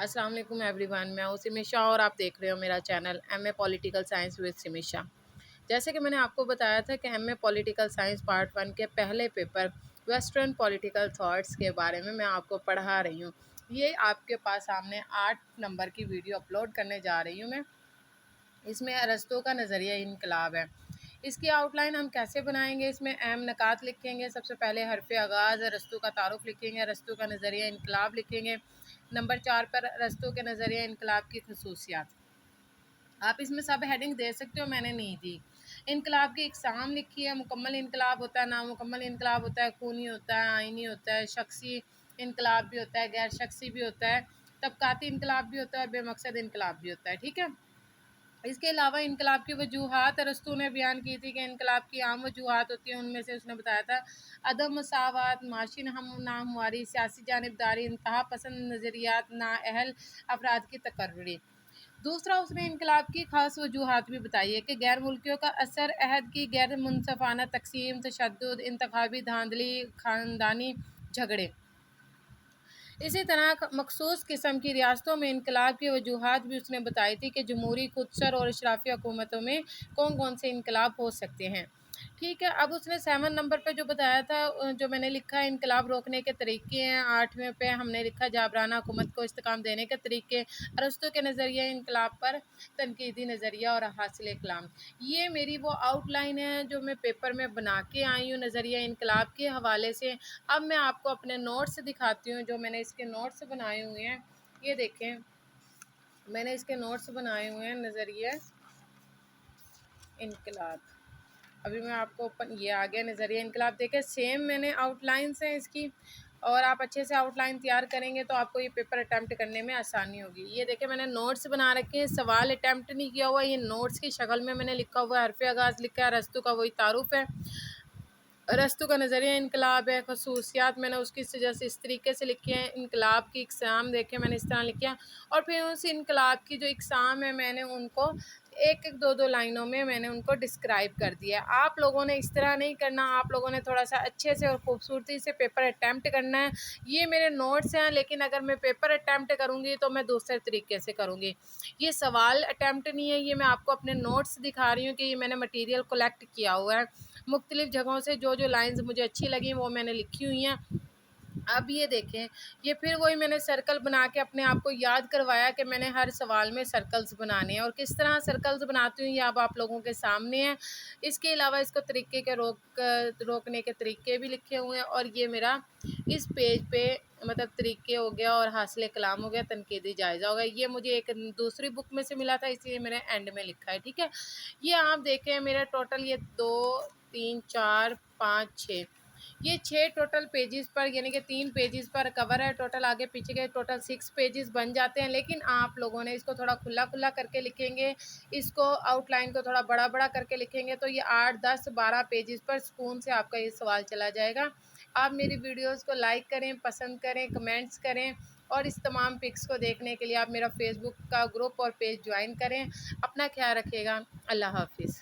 अस्सलाम वालेकुम एवरीवन, मैं हूँ सिमिशा और आप देख रहे हो मेरा channel MA political science with Simisha. जैसे कि मैंने आपको बताया था कि एमए पॉलिटिकल साइंस पार्ट 1 के पहले पेपर वेस्टर्न पॉलिटिकल थॉट्स के बारे में मैं आपको पढ़ा रही हूँ। ये आपके पास सामने 8 नंबर की वीडियो अपलोड करने जा रही हूँ मैं। इसमें अरस्तू का नज़रिया इनकलाब है। इसकी आउटलाइन हम कैसे बनाएंगे, इसमें अहम नकात लिखेंगे। सबसे पहले हरफ आगाज़ अरस्तू का तारुफ लिखेंगे, अरस्तू का नज़रिया इनकलाब लिखेंगे। नंबर 4 पर अरस्तू के नज़रिया इनकलाब की खसूसियात। आप इसमें सब हेडिंग दे सकते हो, मैंने नहीं दी। इनकलाब की इकसाम लिखी है। मुकम्मल इनकलाब होता है, नामुकम्मल इनकलाब होता है, खूनी होता है, आइनी होता है, शख्सी इनकलाब भी होता है, गैर शख्सी भी होता है, तबकाती इनकलाब भी होता है, बेमकसद इनकलाब भी होता है। ठीक है। इसके अलावा इनकलाब की वजूहात अरस्तू ने बयान की थी कि इनकलाब की आम वजूहात होती हैं। उनमें से उसने बताया था अदम मसावत, माशी नाहमवारी, सियासी जानिबदारी, इंतहा पसंद नज़रियात, नाअहल अफराद की तकर्री। दूसरा, उसने इनकलाब की खास वजूहात भी बताई है कि गैर मुल्कियों का असर, अहद की गैर मुनसफाना तकसीम, तशद्दुद, इंतखाबी धांधली, ख़ानदानी झगड़े। इसी तरह मखसूस किस्म की रियासतों में इनकलाब की वजूहात भी उसने बताई थी कि जमहूरी खुदसर और इशराफी हुकूमतों में कौन कौन से इनकलाब हो सकते हैं। ठीक है। अब उसने 7 नंबर पे जो बताया था, जो मैंने लिखा है इनकलाब रोकने के तरीके हैं। 8वें पे हमने लिखा जाबराना हुकूमत को इस्तेकाम देने के तरीके, अरस्तू के नज़रिया इनकलाब पर तनकीदी नज़रिया और हासिल कलाम। ये मेरी वो आउटलाइन है जो मैं पेपर में बना के आई हूँ नज़रिया इनकलाब के हवाले से। अब मैं आपको अपने नोट्स दिखाती हूँ, जो मैंने इसके नोट्स बनाए हुए हैं। ये देखें, मैंने इसके नोट्स बनाए हुए हैं नज़रिया इनकलाब। अभी मैं आपको ये आ गया नज़रिया इनकलाब। देखें, सेम मैंने आउटलाइंस हैं इसकी, और आप अच्छे से आउटलाइन तैयार करेंगे तो आपको ये पेपर अटैम्प्ट करने में आसानी होगी। ये देखें, मैंने नोट्स बना रखे हैं, सवाल अटैम्प्ट नहीं किया हुआ, ये नोट्स की शक्ल में मैंने लिखा हुआ है। हरफ आगाज़ लिखा है, अरस्तू का वही तारुफ है, अरस्तू का नज़रिया इनकलाब है। खसूसियात मैंने उसकी जैसे इस तरीके से लिखी हैं। इनकलाब की इकसाम देखें, मैंने इस तरह लिखा, और फिर उस इनकलाब की जो इकसाम है मैंने उनको एक एक दो दो लाइनों में मैंने उनको डिस्क्राइब कर दिया है। आप लोगों ने इस तरह नहीं करना, आप लोगों ने थोड़ा सा अच्छे से और खूबसूरती से पेपर अटैम्प्ट करना है। ये मेरे नोट्स हैं, लेकिन अगर मैं पेपर अटैम्प्ट करूँगी तो मैं दूसरे तरीके से करूँगी। ये सवाल अटैम्प्ट नहीं है, ये मैं आपको अपने नोट्स दिखा रही हूँ कि ये मैंने मटीरियल कलेक्ट किया हुआ है मुख्तलिफ़ जगहों से। जो जो लाइन्स मुझे अच्छी लगी वो मैंने लिखी हुई हैं। अब ये देखें, ये फिर वही मैंने सर्कल बना के अपने आप को याद करवाया कि मैंने हर सवाल में सर्कल्स बनाने हैं, और किस तरह सर्कल्स बनाती हूँ ये अब आप लोगों के सामने है। इसके अलावा इसको तरीके के रोकने के तरीके भी लिखे हुए हैं, और ये मेरा इस पेज पे मतलब तरीके हो गया, और हासिल कलाम हो गया, तनकीदी जायज़ा हो गया। ये मुझे एक दूसरी बुक में से मिला था, इसलिए मैंने एंड में लिखा है। ठीक है। ये आप देखें, मेरा टोटल ये 2 3 4 5 6, ये 6 टोटल पेजेस पर, यानी कि 3 पेजेस पर कवर है। टोटल आगे पीछे के टोटल 6 पेजेस बन जाते हैं। लेकिन आप लोगों ने इसको थोड़ा खुला खुला करके लिखेंगे, इसको आउटलाइन को थोड़ा बड़ा बड़ा करके लिखेंगे, तो ये 8 10 12 पेजेस पर सुकून से आपका ये सवाल चला जाएगा। आप मेरी वीडियोज़ को लाइक करें, पसंद करें, कमेंट्स करें, और इस तमाम पिक्स को देखने के लिए आप मेरा फेसबुक का ग्रुप और पेज ज्वाइन करें। अपना ख्याल रखिएगा। अल्लाह हाफिज़।